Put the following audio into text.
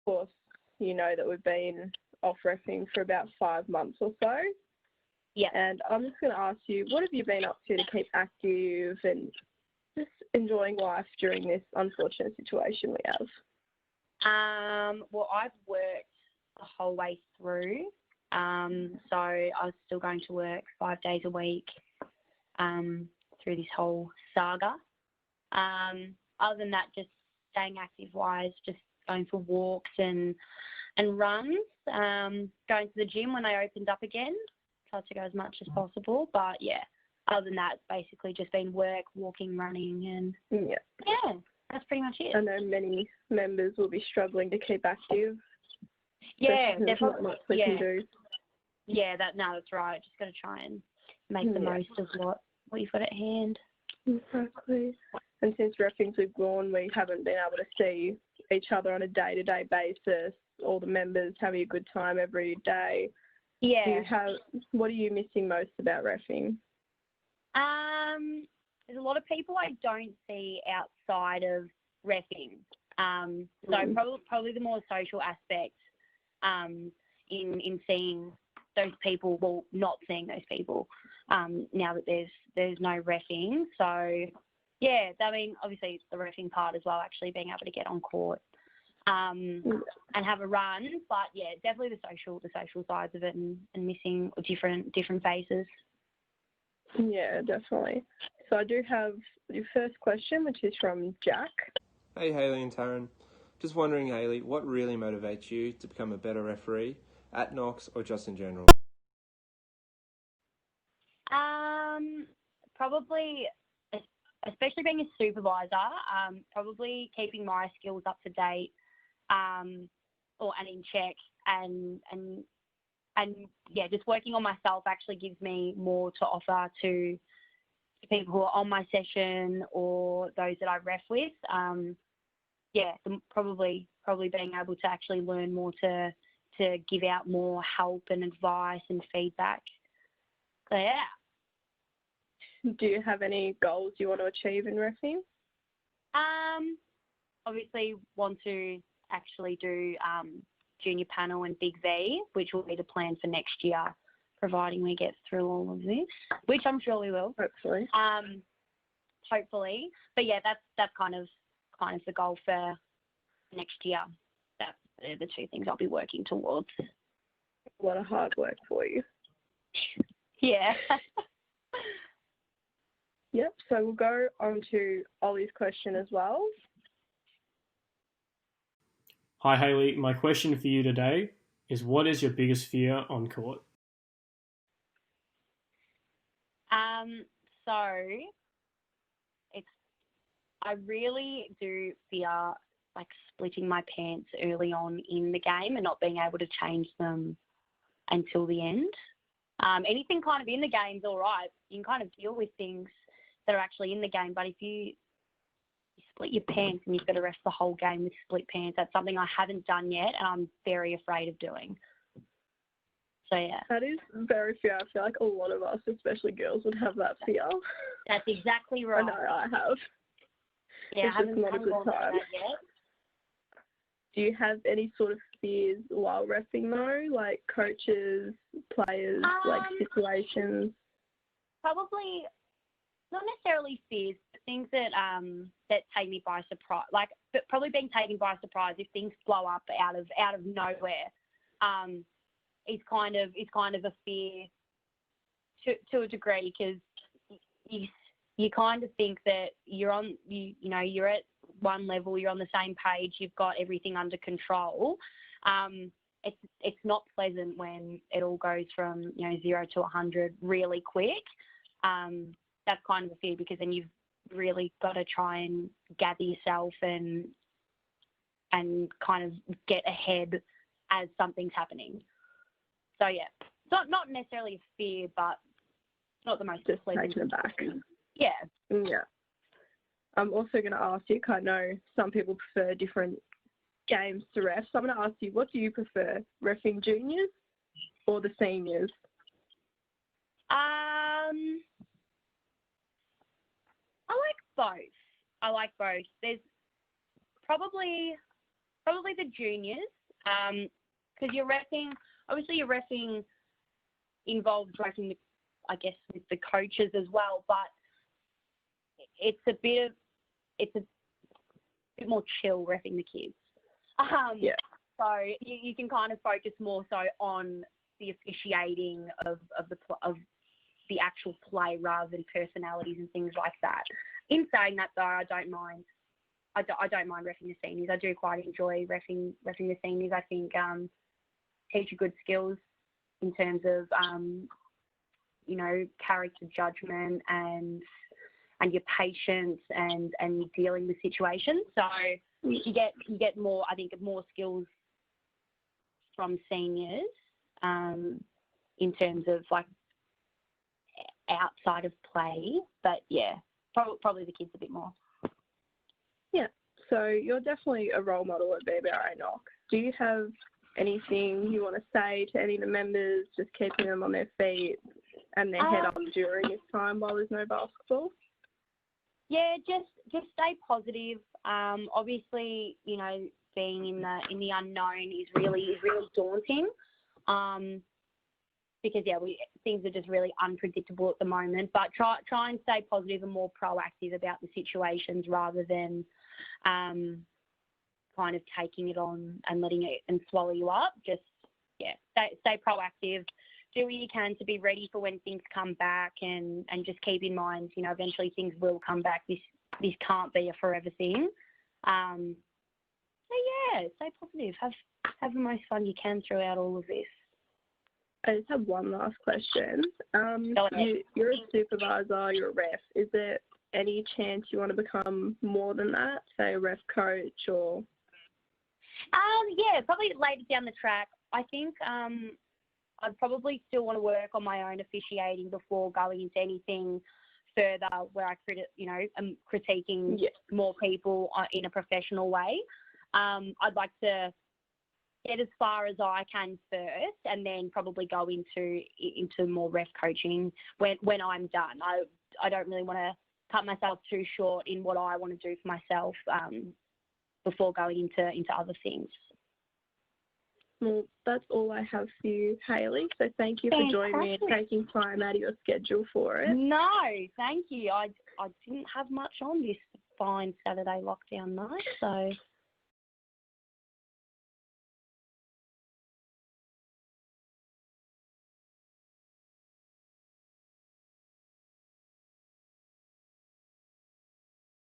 course, you know that we've been off reffing for about 5 months or so. Yeah. And I'm just going to ask you, what have you been up to keep active and just enjoying life during this unfortunate situation we have? Well, I've worked the whole way through. So I was still going to work 5 days a week through this whole saga. Other than that, just staying active-wise, just going for walks and runs, going to the gym when they opened up again. Try to go as much as possible. But, yeah, other than that, it's basically just been work, walking, running, and, yeah, that's pretty much it. I know many members will be struggling to keep active. Yeah, definitely. Not much we can do. Yeah, that's right. Just got to try and make the most of what you've got at hand. Exactly. And since reffing's we've gone, we haven't been able to see each other on a day-to-day basis. All the members having a good time every day. Yeah. What are you missing most about reffing? There's a lot of people I don't see outside of reffing. So probably the more social aspect in seeing those people, well, not seeing those people now that there's no reffing. So, yeah, I mean, obviously it's the reffing part as well, actually being able to get on court and have a run. But, yeah, definitely the social sides of it and missing different faces. Yeah, definitely. So I do have your first question, which is from Jack. Hey, Hayley and Taryn. Just wondering, Hayley, what really motivates you to become a better referee at Knox or just in general? Probably, especially being a supervisor, probably keeping my skills up to date and in check and yeah, just working on myself actually gives me more to offer to people who are on my session or those that I ref with. Probably being able to actually learn more to give out more help and advice and feedback. So, yeah. Do you have any goals you want to achieve in reffing? Obviously want to actually do junior panel and Big V, which will be the plan for next year, providing we get through all of this, which I'm sure we will. Hopefully. Hopefully. But yeah, that's kind of the goal for next year. That's the two things I'll be working towards. A lot of hard work for you. Yeah. Yep, so we'll go on to Ollie's question as well. Hi, Hayley. My question for you today is, what is your biggest fear on court? So I really do fear like splitting my pants early on in the game and not being able to change them until the end. Anything kind of in the game's all right. You can kind of deal with things that are actually in the game, but if you split your pants and you've got to rest the whole game with split pants, that's something I haven't done yet and I'm very afraid of doing. So, yeah. That is very fear. I feel like a lot of us, especially girls, would have that fear. That's exactly right. I know, I have. Yeah, it's I haven't not a good gone through time. that yet. Do you have any sort of fears while reffing though, like coaches, players, like situations? Probably not necessarily fears, but things that take me by surprise. Like, but probably being taken by surprise if things blow up out of nowhere. Is kind of a fear to a degree, because you kind of think that you're at one level, you're on the same page, you've got everything under control. It's not pleasant when it all goes from 0 to 100 really quick. That's kind of a fear, because then you've really got to try and gather yourself and kind of get ahead as something's happening. So yeah, it's not necessarily a fear, but not the most pleasant. Taken aback. Yeah. Yeah. I'm also going to ask you, 'cause I know some people prefer different games to ref. So I'm going to ask you, what do you prefer, reffing juniors or the seniors? I like both. There's probably the juniors, Because you're reffing involves reffing, I guess, with the coaches as well, but it's a bit more chill reffing the kids. Yeah. So you can kind of focus more so on the officiating of the actual play rather than personalities and things like that. In saying that, though, I don't mind reffing the seniors. I do quite enjoy reffing the seniors. I think teach you good skills in terms of character judgment and your patience and dealing with situations. So you get more, I think, more skills from seniors in terms of like outside of play. But yeah, probably the kids a bit more. Yeah. So you're definitely a role model at VBRA Knox. Do you have anything you want to say to any of the members, just keeping them on their feet and their head on during this time while there's no basketball? Yeah, just stay positive. Obviously, being in the unknown is really daunting. Because things are just really unpredictable at the moment. But try and stay positive and more proactive about the situations rather than kind of taking it on and letting it and swallow you up. Just stay proactive. Do what you can to be ready for when things come back, and just keep in mind, eventually things will come back. This can't be a forever thing. Stay positive. Have the most fun you can throughout all of this. I just have one last question. You're a supervisor, you're a ref. Is there any chance you want to become more than that, say a ref coach or? Probably later down the track. I think I'd probably still want to work on my own officiating before going into anything further where I am critiquing more people in a professional way. I'd like to get as far as I can first, and then probably go into more ref coaching when I'm done. I don't really want to cut myself too short in what I want to do for myself before going into other things. Well, that's all I have for you, Hayley. So thank you for joining me and taking time out of your schedule for it. No, thank you. I didn't have much on this fine Saturday lockdown night, so